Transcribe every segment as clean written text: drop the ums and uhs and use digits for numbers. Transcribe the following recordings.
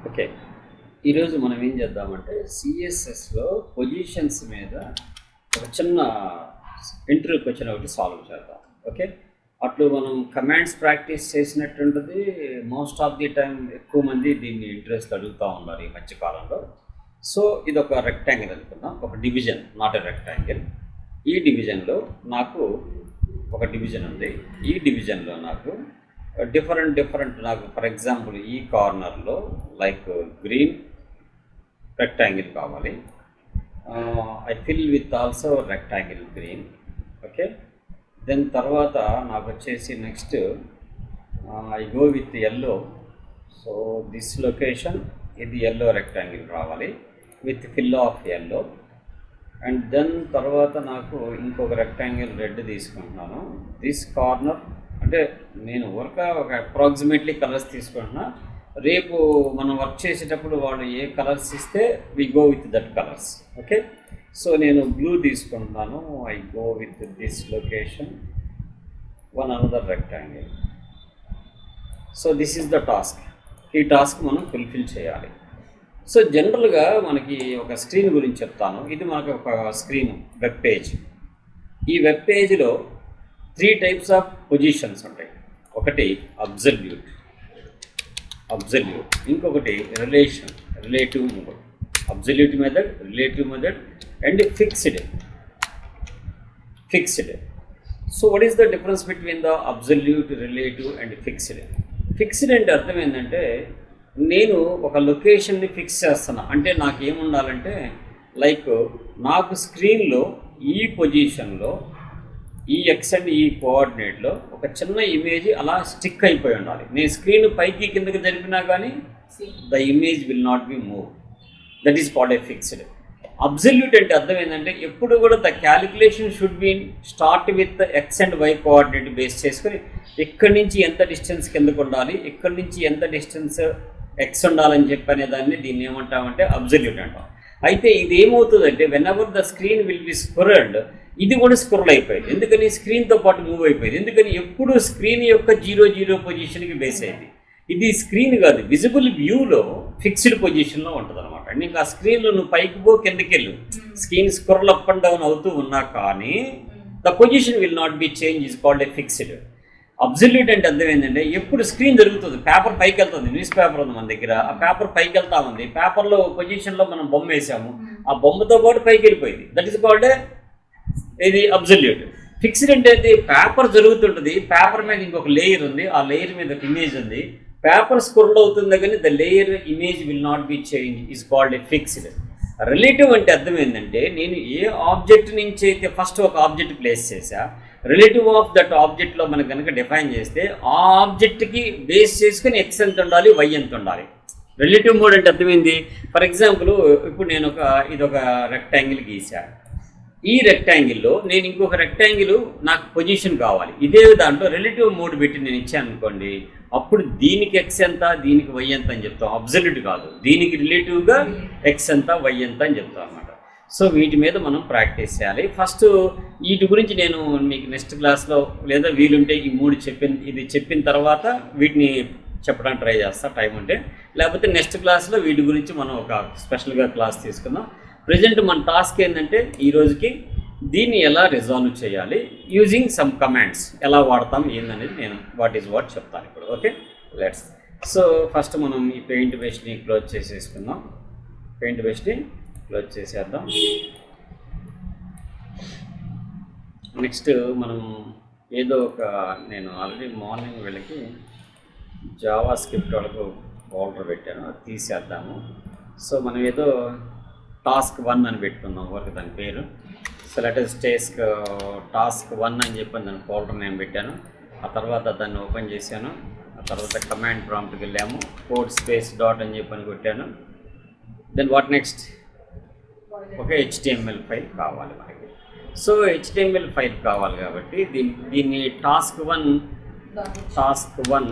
Okay. ఈరోజు మనం ఏం చేద్దామంటే సిఎస్ఎస్లో పొజిషన్స్ మీద ఒక చిన్న ఇంటర్వ్యూ క్వశ్చన్ ఒకటి సాల్వ్ చేద్దాం. ఓకే, అట్లు మనం కమాండ్స్ ప్రాక్టీస్ చేసినట్టుంటుంది. మోస్ట్ ఆఫ్ ది టైం ఎక్కువ మంది దీన్ని ఇంట్రెస్ట్ అడుగుతూ ఉన్నారు ఈ మధ్యకాలంలో. సో ఇది ఒక రెక్టాంగిల్ అనుకుందాం, ఒక డివిజన్, నాట్ ఎ రెక్టాంగిల్. ఈ డివిజన్లో నాకు ఒక డివిజన్ ఉంది. ఈ డివిజన్లో నాకు డిఫరెంట్ నాకు ఫర్ ఎగ్జాంపుల్ ఈ కార్నర్లో లైక్ గ్రీన్ రెక్టాంగిల్ కావాలి. I fill with also rectangle green. Okay, then తర్వాత నాకు వచ్చేసి next I go with yellow. So this location ఇది ఎల్లో రెక్టాంగిల్ రావాలి with fill of yellow. And then తర్వాత నాకు ఇంకొక రెక్టాంగిల్ రెడ్ తీసుకుంటున్నాను. దిస్ కార్నర్ అంటే నేను ఒక అప్రాక్సిమేట్లీ కలర్స్ తీసుకుంటున్నా. రేపు మనం వర్క్ చేసేటప్పుడు వాళ్ళు ఏ కలర్స్ ఇస్తే we go with that colours. Okay, so నేను బ్లూ తీసుకుంటున్నాను. I go with this location one another rectangle. So this is the task. ఈ టాస్క్ మనం ఫుల్ఫిల్ చేయాలి. సో జనరల్గా మనకి ఒక స్క్రీన్ గురించి చెప్తాను. ఇది మనకు ఒక స్క్రీన్, వెబ్ పేజ్. ఈ వెబ్ పేజ్లో 3 types ఆఫ్ పొజిషన్స్ ఉంటాయి. ఒకటి అబ్జల్యూట్, ఇంకొకటి relative method, absolute method, relative method and fixed. So what is the difference between the absolute, relative and fixed? Fixed అంటే అర్థం ఏంటంటే నేను ఒక లొకేషన్ని ఫిక్స్ చేస్తున్నా. అంటే నాకు ఏముండాలంటే లైక్ నాకు స్క్రీన్లో ఈ పొజిషన్లో ఈ ఎక్స్ అండ్ ఈ కోఆర్డినేట్లో ఒక చిన్న ఇమేజ్ అలా స్టిక్ అయిపోయి ఉండాలి. నేను స్క్రీన్ పైకి కిందకి జరిపినా కానీ the image will not be move. That is called a fixed. Absolute అంటే అర్థం ఏంటంటే ఎప్పుడు కూడా the calculation should be start with x and y coordinate base చేసుకొని ఎక్కడి నుంచి ఎంత డిస్టెన్స్ కిందకు ఉండాలి, ఎక్కడి నుంచి ఎంత డిస్టెన్స్ ఎక్స్ ఉండాలని చెప్పనే దీన్ని ఏమంటామంటే అబ్జల్యూట్ అంటాం. అయితే ఇది ఏమవుతుందంటే whenever the screen will be scrolled, ఇది కూడా స్క్రోల్ అయిపోయింది. ఎందుకని స్క్రీన్తో పాటు మూవ్ అయిపోయింది. ఎందుకని ఎప్పుడు స్క్రీన్ యొక్క 0 పొజిషన్కి బేస్ అయింది. ఇది స్క్రీన్ కాదు, విజిబుల్ వ్యూలో ఫిక్స్డ్ పొజిషన్లో ఉంటుంది అనమాట. నీకు ఆ స్క్రీన్లో నువ్వు పైకి పో కిందకి వెళ్ళు, screen scroll up and down అవుతూ ఉన్నా కానీ the position will not B change, is called a fixed. Absolute అంటే అర్థం ఏంటంటే ఎప్పుడు స్క్రీన్ జరుగుతుంది, పేపర్ పైకి వెళ్తుంది, న్యూస్ పేపర్ ఉంది మన దగ్గర, ఆ పేపర్ పైకి వెళ్తా ఉంది, పేపర్లో పొజిషన్లో మనం బొమ్మ వేసాము, ఆ బొమ్మతో పాటు పైకి వెళ్ళిపోయింది. దట్ ఈస్ కాల్డ్ ఇది అబ్జల్యూట్. ఫిక్స్డ్ అంటే పేపర్ జరుగుతుంటుంది, పేపర్ మీద ఇంకొక లేయర్ ఉంది, ఆ లేయర్ మీద ఒక ఇమేజ్ ఉంది, పేపర్ స్క్రోల్ అవుతుంది కానీ the layer image will not B change, is called a fixed. Relative అంటే అర్థం ఏంటంటే నేను ఏ ఆబ్జెక్ట్ నుంచి అయితే ఫస్ట్ ఒక ఆబ్జెక్ట్ ప్లేస్ చేశా, రిలేటివ్ ఆఫ్ దట్ ఆబ్జెక్ట్లో మనకు కనుక డిఫైన్ చేస్తే ఆ ఆబ్జెక్ట్కి బేస్ చేసుకుని ఎక్స్ ఎంత ఉండాలి, వై ఎంత ఉండాలి. రిలేటివ్ మోడ్ అంటే అర్థమైంది. ఫర్ ఎగ్జాంపుల్ ఇప్పుడు నేను ఇదొక రెక్టాంగిల్ గీసా. ఈ రెక్టాంగిల్లో నేను ఇంకొక రెక్టాంగిల్ నాకు పొజిషన్ కావాలి. ఇదే దాంట్లో రిలేటివ్ మోడ్ పెట్టి నేను ఇచ్చాను అనుకోండి, అప్పుడు దీనికి ఎక్స్ ఎంత, దీనికి వై ఎంత అని చెప్తాం. అబ్జల్యూట్ కాదు, దీనికి రిలేటివ్గా ఎక్స్ ఎంత, వై ఎంత అని చెప్తాం అనమాట. సో వీటి మీద మనం ప్రాక్టీస్ చేయాలి. ఫస్ట్ వీటి గురించి నేను మీకు నెక్స్ట్ క్లాస్లో లేదా వీలుంటే ఈ 3 చెప్పిన తర్వాత వీటిని చెప్పడానికి ట్రై చేస్తా టైం ఉంటే, లేకపోతే నెక్స్ట్ క్లాస్లో వీటి గురించి మనం ఒక స్పెషల్గా క్లాస్ తీసుకుందాం. ప్రజెంట్ మన టాస్క్ ఏంటంటే ఈ రోజుకి దీన్ని ఎలా రిజాల్వ్ చేయాలి, యూజింగ్ సమ్ కమాండ్స్ ఎలా వాడతాం ఏందనేది నేను వాట్ చెప్తాను ఇప్పుడు. Okay, let's. సో ఫస్ట్ మనం ఈ పెయింట్ బ్రష్ని క్లోజ్ చేసేసుకుందాం. పెయింట్ బ్రష్ని క్లోజ్ చేసేద్దాం. నెక్స్ట్ మనం ఏదో నేను ఆల్రెడీ మార్నింగ్ వీళ్ళకి జావా స్క్రిప్ట్ వాళ్ళకు ఫోల్డర్ పెట్టాను, అది తీసేద్దాము. సో మనం ఏదో టాస్క్ 1 అని పెట్టుకుందాం వర్క్, దాని పేరు. సో టాస్క్ 1 అని చెప్పి దాని ఫోల్డర్ నేను పెట్టాను. ఆ తర్వాత దాన్ని ఓపెన్ చేశాను. ఆ తర్వాత కమాండ్ ప్రాంప్ట్కి వెళ్ళాము, కోడ్ స్పేస్ డాట్ అని చెప్పని కొట్టాను. దెన్ వాట్ నెక్స్ట్, ఒక HTML ఫైల్ కావాలి మనకి. సో HTML ఫైల్ కావాలి కాబట్టి దీన్ని టాస్క్ 1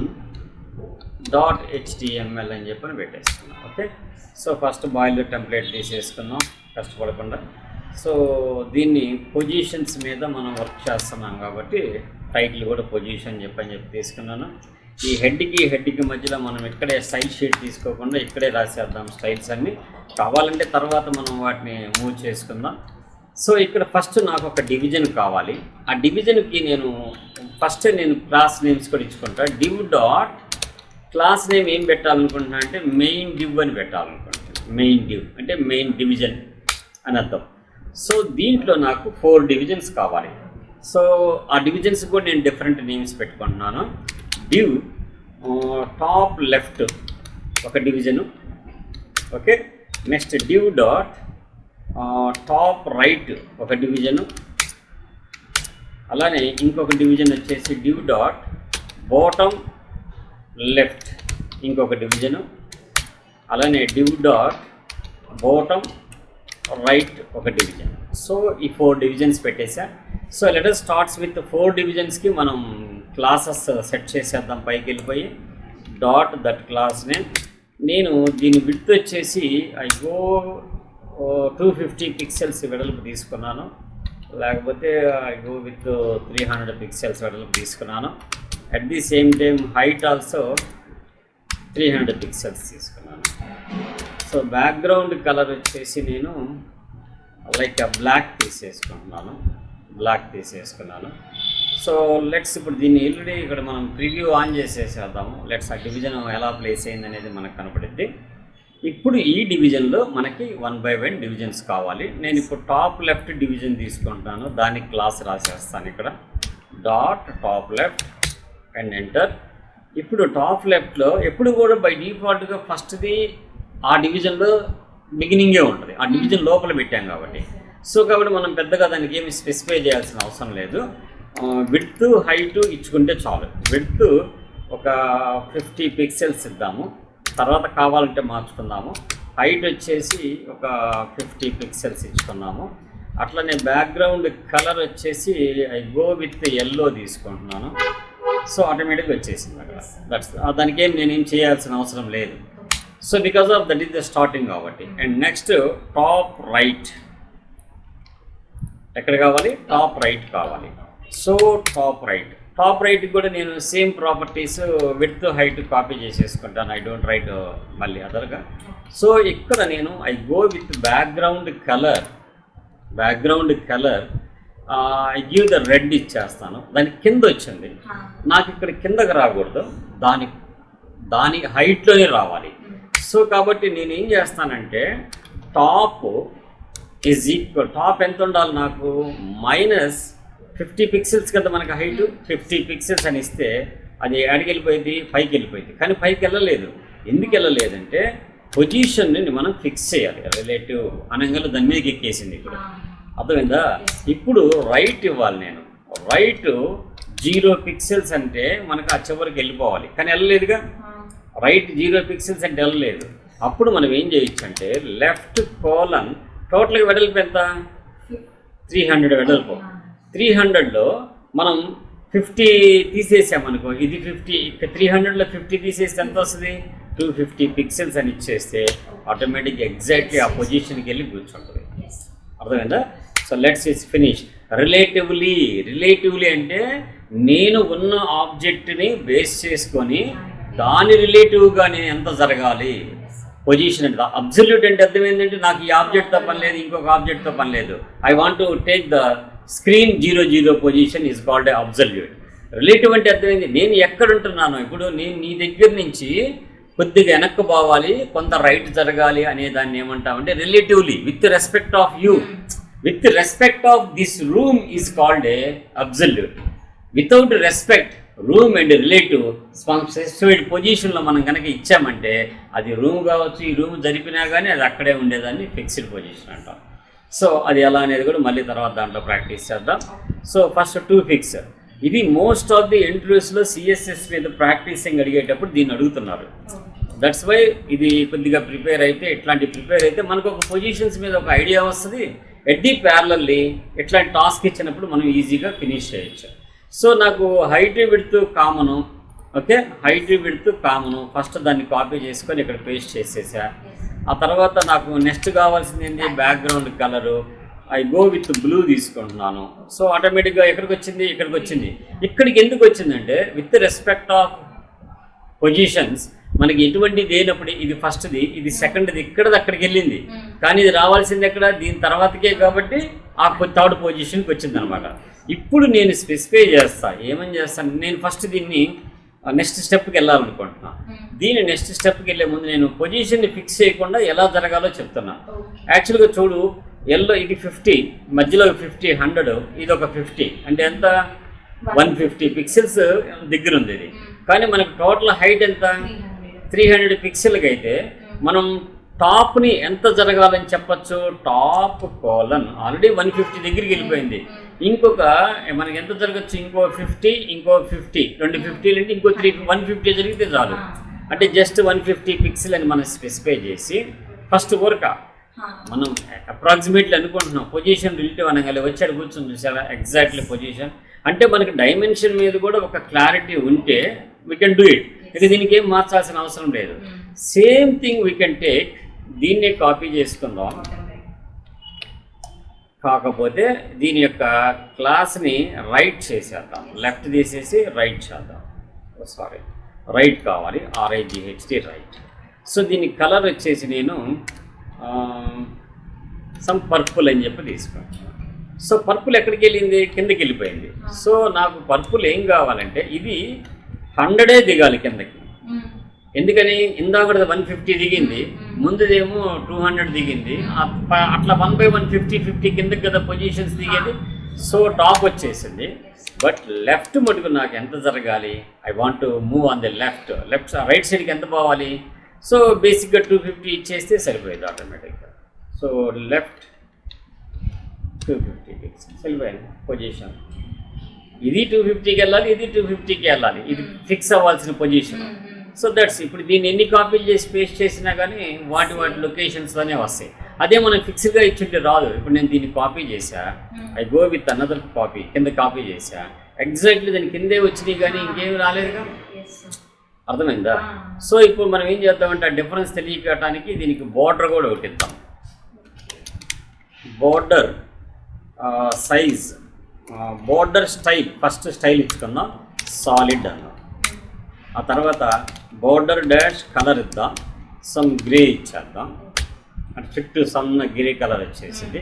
డాట్ HTML అని చెప్పని పెట్టేసుకున్నాం. Okay, so first boiler template తీసేసుకున్నాం కష్టపడకుండా. సో దీన్ని పొజిషన్స్ మీద మనం వర్క్ చేస్తున్నాం కాబట్టి టైటిల్ కూడా పొజిషన్ చెప్పని తీసుకున్నాను. ఈ హెడ్కి మధ్యలో మనం ఇక్కడే స్టైల్ షీట్ తీసుకోకుండా ఇక్కడే రాసేద్దాం స్టైల్స్ అన్నీ. కావాలంటే తర్వాత మనం వాటిని మూవ్ చేసుకుందాం. సో ఇక్కడ ఫస్ట్ నాకు ఒక డివిజన్ కావాలి. ఆ డివిజన్కి నేను క్లాస్ నేమ్స్ కూడా ఇచ్చుకుంటా. div డాట్ క్లాస్ నేమ్ ఏం పెట్టాలనుకుంటున్నా అంటే మెయిన్ div అని పెట్టాలనుకుంటున్నాను. మెయిన్ div అంటే మెయిన్ డివిజన్ అని అర్థం. సో దీంట్లో నాకు 4 డివిజన్స్ కావాలి. సో ఆ డివిజన్స్ కూడా నేను డిఫరెంట్ నేమ్స్ పెట్టుకుంటున్నాను. div టాప్ లెఫ్ట్ ఒక division, okay. Next div dot top right ఒక డివిజను, అలానే ఇంకొక డివిజన్ వచ్చేసి div డాట్ బాటమ్ లెఫ్ట్ ఇంకొక డివిజను, అలానే div డాట్ బాటమ్ రైట్ ఒక డివిజన్. సో ఈ 4 డివిజన్స్ పెట్టేసా. So let us starts with 4 డివిజన్స్కి మనం క్లాసెస్ సెట్ చేసేద్దాం. పైకి వెళ్ళిపోయి డాట్ దట్ క్లాస్ నేమ్. నేను దీని విడ్త్ వచ్చేసి ఐ గో 250 పిక్సెల్స్ వెడల్పు తీసుకున్నాను, లేకపోతే ఐ గో విత్ 300 పిక్సెల్స్ వెడల్పు తీసుకున్నాను. At the same time height also 300 pixels తీసుకున్నాను. సో బ్యాక్గ్రౌండ్ కలర్ వచ్చేసి నేను లైక్ బ్లాక్ తీసేసుకున్నాను. సో లెట్స్ ఇప్పుడు దీన్ని ఆల్రెడీ ఇక్కడ మనం ప్రివ్యూ ఆన్ చేసేసేద్దాము. లెట్స్ ఆ డివిజన్ ఎలా ప్లేస్ అయింది అనేది మనకు కనపడుద్ది. ఇప్పుడు ఈ డివిజన్లో మనకి 1 by 1 డివిజన్స్ కావాలి. నేను ఇప్పుడు టాప్ లెఫ్ట్ డివిజన్ తీసుకుంటాను, దానికి క్లాస్ రాసేస్తాను ఇక్కడ dot top left and enter. ఇప్పుడు టాప్ లెఫ్ట్లో ఎప్పుడు కూడా బై డిఫాల్ట్గా ఫస్ట్ది ఆ డివిజన్లో బిగినింగే ఉంటుంది, ఆ డివిజన్ లోపల పెట్టాం కాబట్టి. సో కాబట్టి మనం పెద్దగా దానికి ఏమి స్పెసిఫై చేయాల్సిన అవసరం లేదు. విడ్త్ హైట్ ఇచ్చుకుంటే చాలు. విడ్త్ ఒక 50 పిక్సెల్స్ ఇద్దాము, తర్వాత కావాలంటే మార్చుకుందాము. హైట్ వచ్చేసి ఒక 50 పిక్సెల్స్ ఇచ్చుకున్నాము. అట్లనే బ్యాక్గ్రౌండ్ కలర్ వచ్చేసి ఐ గో విత్ ఎల్లో తీసుకుంటున్నాను. సో ఆటోమేటిక్గా వచ్చేసింది అక్కడ. దానికి నేనేం చేయాల్సిన అవసరం లేదు. So because of that is the starting కాబట్టి. అండ్ నెక్స్ట్ టాప్ రైట్ ఎక్కడ కావాలి? టాప్ రైట్ కావాలి. సో టాప్ రైట్ కూడా నేను same properties width height copy చేసేసుకుంటాను. ఐ డోంట్ రైట్ మళ్ళీ అదర్గా. సో ఇక్కడ నేను I go with background colour I give the red ఇచ్చేస్తాను. దాని కింద వచ్చింది, నాకు ఇక్కడ కిందకి రాకూడదు, దాని హైట్లోనే రావాలి. సో కాబట్టి నేను ఏం చేస్తానంటే టాప్ ఈజ్ ఈక్వల్, టాప్ ఎంత ఉండాలి నాకు? -50 పిక్సెల్స్ కదా మనకు హైట్. 50 పిక్సెల్స్ అని ఇస్తే అది ఎక్కడికి వెళ్ళిపోయింది? పైకి వెళ్ళిపోయింది. కానీ పైకి వెళ్ళలేదు. ఎందుకు వెళ్ళలేదంటే పొజిషన్ని మనం ఫిక్స్ చేయాలి. రిలేటివ్ అనగానే దాని మీదకి ఎక్కేసింది. ఇప్పుడు అర్థమైందా? ఇప్పుడు రైట్ ఇవ్వాలి. నేను రైట్ 0 పిక్సెల్స్ అంటే మనకు ఆ చివరికి వెళ్ళిపోవాలి, కానీ వెళ్ళలేదుగా. రైట్ 0 పిక్సెల్స్ అంటే వెళ్ళలేదు. అప్పుడు మనం ఏం చేయొచ్చు అంటే లెఫ్ట్ కోలన్ టోటల్గా వెడల్పు ఎంత? 300 వెడల్పు. 300లో మనం 50 తీసేసామనుకో, ఇది 50. ఇక్కడ 300లో 50 తీసేస్తే ఎంత వస్తుంది? 250 పిక్సెల్స్ అని ఇచ్చేస్తే ఆటోమేటిక్గా ఎగ్జాక్ట్లీ ఆ పొజిషన్కి వెళ్ళి కూర్చుంటుంది. అర్థమైందా? So let's is finish. Relatively అంటే నేను ఉన్న ఆబ్జెక్ట్ని బేస్ చేసుకొని దాని రిలేటివ్గా నేను ఎంత జరగాలి పొజిషన్ అంటే. అబ్సల్యూట్ అంటే అర్థం ఏంటంటే నాకు ఈ ఆబ్జెక్ట్తో పని లేదు, ఇంకొక ఆబ్జెక్ట్తో పని లేదు. I want to take the screen 0 position is called a absolute. Relative అంటే అర్థమైంది నేను ఎక్కడ ఉంటున్నాను. ఇప్పుడు నేను నీ దగ్గర నుంచి కొద్దిగా వెనక్కి పోవాలి, కొంత రైట్ జరగాలి అనే దాన్ని ఏమంటామంటే relatively, with respect of you, with respect of this room is called a absolute. Without respect room and relative specified పొజిషన్లో మనం కనుక ఇచ్చామంటే అది రూమ్ కావచ్చు, ఈ రూమ్ జరిపినా కానీ అది అక్కడే ఉండేదాన్ని ఫిక్స్డ్ పొజిషన్ అంటాం. సో అది ఎలా అనేది కూడా మళ్ళీ తర్వాత దాంట్లో ప్రాక్టీస్ చేద్దాం. So first to fix. ఇది మోస్ట్ ఆఫ్ ది ఇంటర్వ్యూస్లో సిఎస్ఎస్ మీద ప్రాక్టీసింగ్ అడిగేటప్పుడు దీన్ని అడుగుతున్నారు. దట్స్ వై ఇది కొద్దిగా ప్రిపేర్ అయితే మనకు ఒక పొజిషన్స్ మీద ఒక ఐడియా వస్తుంది. ఎట్ ది ప్యారలల్లీ ఇట్లాంటి టాస్క్ ఇచ్చినప్పుడు మనం ఈజీగా ఫినిష్ చేయొచ్చు. సో నాకు height width common, okay, height width common. First దాన్ని కాపీ చేసుకొని ఇక్కడ పేస్ట్ చేసేసా. ఆ తర్వాత నాకు నెక్స్ట్ కావాల్సింది ఏంటి? Background colour. I go with blue తీసుకుంటున్నాను. సో ఆటోమేటిక్గా ఎక్కడికి వచ్చింది? ఇక్కడికి వచ్చింది. ఇక్కడికి ఎందుకు వచ్చిందంటే విత్ రెస్పెక్ట్ ఆఫ్ పొజిషన్స్ మనకి ఎటువంటి లేనప్పుడు ఇది ఫస్ట్ది, ఇది సెకండ్ది, ఇక్కడది అక్కడికి వెళ్ళింది, కానీ ఇది రావాల్సింది ఎక్కడ దీని తర్వాతకే, కాబట్టి ఆ థర్డ్ పొజిషన్కి వచ్చింది అనమాట. ఇప్పుడు నేను స్పెసిఫై చేస్తాను, ఏమని చేస్తాను, నేను ఫస్ట్ దీన్ని నెక్స్ట్ స్టెప్కి వెళ్ళాలనుకుంటున్నా. దీని నెక్స్ట్ స్టెప్కి వెళ్ళే ముందు నేను పొజిషన్ని ఫిక్స్ చేయకుండా ఎలా జరగాలో చెప్తున్నా. యాక్చువల్గా చూడు, ఎల్లో ఇది 50, మధ్యలో 50, 100, ఇది ఒక 50, అంటే ఎంత 150 పిక్సెల్స్ దగ్గర ఉంది ఇది. కానీ మనకు టోటల్ హైట్ ఎంత 300 పిక్సెల్కి అయితే మనం టాప్ని ఎంత జరగాలని చెప్పచ్చు, టాప్ కోలన్ ఆల్రెడీ 150 దగ్గరికి వెళ్ళిపోయింది, ఇంకొక మనకి ఎంత జరగచ్చు, ఇంకో 50, ఇంకో 50, 250 అంటే ఇంకో 150 జరిగితే చాలు. అంటే జస్ట్ 150 పిక్సెల్ అని మనం స్పెసిఫై చేసి ఫస్ట్ వర్క్ మనం అప్రాక్సిమేట్లీ అనుకుంటున్నాం. పొజిషన్ రిలేటివ్ అనగానే వచ్చాడు కూర్చొని చూసారా, ఎగ్జాక్ట్లీ పొజిషన్ అంటే మనకి డైమెన్షన్ మీద కూడా ఒక క్లారిటీ ఉంటే వీ కెన్ డూ ఇట్. ఇక దీనికి ఏం మార్చాల్సిన అవసరం లేదు. Same thing we can take, దీన్నే కాపీ చేసుకుందాం. కాకపోతే దీని యొక్క క్లాస్ని రైట్ చేసేద్దాం, లెఫ్ట్ తీసేసి రైట్ చేద్దాం. సారీ, రైట్ కావాలి, RIGHT రైట్. సో దీని కలర్ వచ్చేసి నేను సమ్ పర్పుల్ అని చెప్పి తీసుకుంటాను. సో పర్పుల్ ఎక్కడికి వెళ్ళింది, కిందకి వెళ్ళిపోయింది. సో నాకు పర్పుల్ ఏం కావాలంటే ఇది 100 దిగాలి కిందకి. ఎందుకని ఇందాకది 150 దిగింది, ముందుదేమో 200 దిగింది, అట్లా 1/150 50 కిందకి కదా పొజిషన్స్ దిగేది. సో టాప్ వచ్చేసింది. బట్ లెఫ్ట్ మటుకు నాకు ఎంత జరగాలి, I want to move on the left right సైడ్కి ఎంత పోవాలి. సో బేసిక్గా 250 ఇచ్చేస్తే సరిపోయేది ఆటోమేటిక్గా. సో లెఫ్ట్ 250 సరిపోయింది పొజిషన్. ఇది 250కి వెళ్ళాలి, ఇది 250కి వెళ్ళాలి, ఇది ఫిక్స్ అవ్వాల్సిన పొజిషన్. So that's. ఇప్పుడు దీన్ని ఎన్ని కాపీలు చేసి పేస్ట్ చేసినా కానీ వాటి లొకేషన్స్లోనే వస్తాయి. అదే మనం ఫిక్స్డ్గా ఇచ్చుంటే రాదు. ఇప్పుడు నేను దీన్ని కాపీ చేశా, I go with another copy, కింద కాపీ చేశా, ఎగ్జాక్ట్లీ దాని కిందే వచ్చినాయి కానీ ఇంకేమి రాలేదుగా. అర్థమైందా? సో ఇప్పుడు మనం ఏం చేద్దామంటే ఆ డిఫరెన్స్ తెలియటానికి దీనికి బోర్డర్ కూడా ఒకటి ఇద్దాం. Border size, border style, first style ఇచ్చుకుందాం, సాలిడ్ అన్నాం. ఆ తర్వాత బోర్డర్ డాష్ కలర్ ఇద్దాం, సమ్ గ్రే ఇచ్చేద్దాం, అంటే చుట్టూ సన్న గ్రే కలర్ వచ్చేసింది.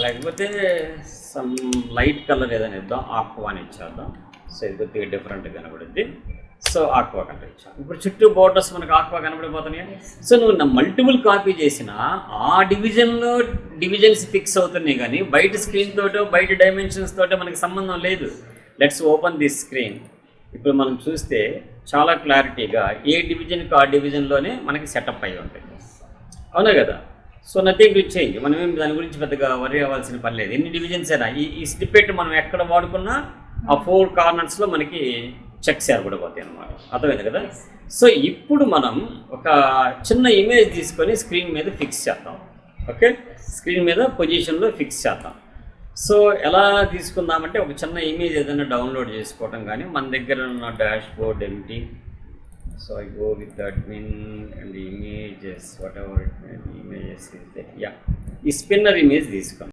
లేకపోతే సమ్ లైట్ కలర్ ఏదైనా ఇద్దాం, ఆక్వా అని ఇచ్చేద్దాం. సో ఇది కొద్దిగా డిఫరెంట్గా కనబడుద్ది. సో ఆక్వా కలర్ ఇచ్చాం. ఇప్పుడు చుట్టూ బోర్డర్స్ మనకు ఆక్వా కనబడిపోతున్నాయి. సో నువ్వు నా మల్టిపుల్ కాపీ చేసినా ఆ డివిజన్లో డివిజన్స్ ఫిక్స్ అవుతున్నాయి, కానీ బయట స్క్రీన్ తోటో బయట డైమెన్షన్స్ తోటో మనకి సంబంధం లేదు. Let's open this screen. ఇప్పుడు మనం చూస్తే చాలా క్లారిటీగా ఏ డివిజన్కి ఆ డివిజన్లోనే మనకి సెటప్ అయ్యి ఉంటుంది, అవునా కదా? సో నథింగ్ టు చేంజ్, మనం ఏం దాని గురించి పెద్దగా వరీ అవ్వాల్సిన పని లేదు. ఎన్ని డివిజన్స్ అయినా ఈ స్నిప్పెట్ మనం ఎక్కడ వాడుకున్నా ఆ 4 కార్నర్స్లో మనకి చెక్స్ ఏర్పడిపోతాయి అన్నమాట. అర్థమైంది కదా? సో ఇప్పుడు మనం ఒక చిన్న ఇమేజ్ తీసుకొని స్క్రీన్ మీద ఫిక్స్ చేద్దాం. ఓకే, స్క్రీన్ మీద పొజిషన్లో ఫిక్స్ చేద్దాం. సో ఎలా తీసుకుందామంటే ఒక చిన్న ఇమేజ్ ఏదైనా డౌన్లోడ్ చేసుకోవటం, కానీ మన దగ్గర ఉన్న డాష్ బోర్డ్ ఏంటి. So I go with admin and images, what ever images ఈ స్పిన్నర్ ఇమేజ్ తీసుకుందాం.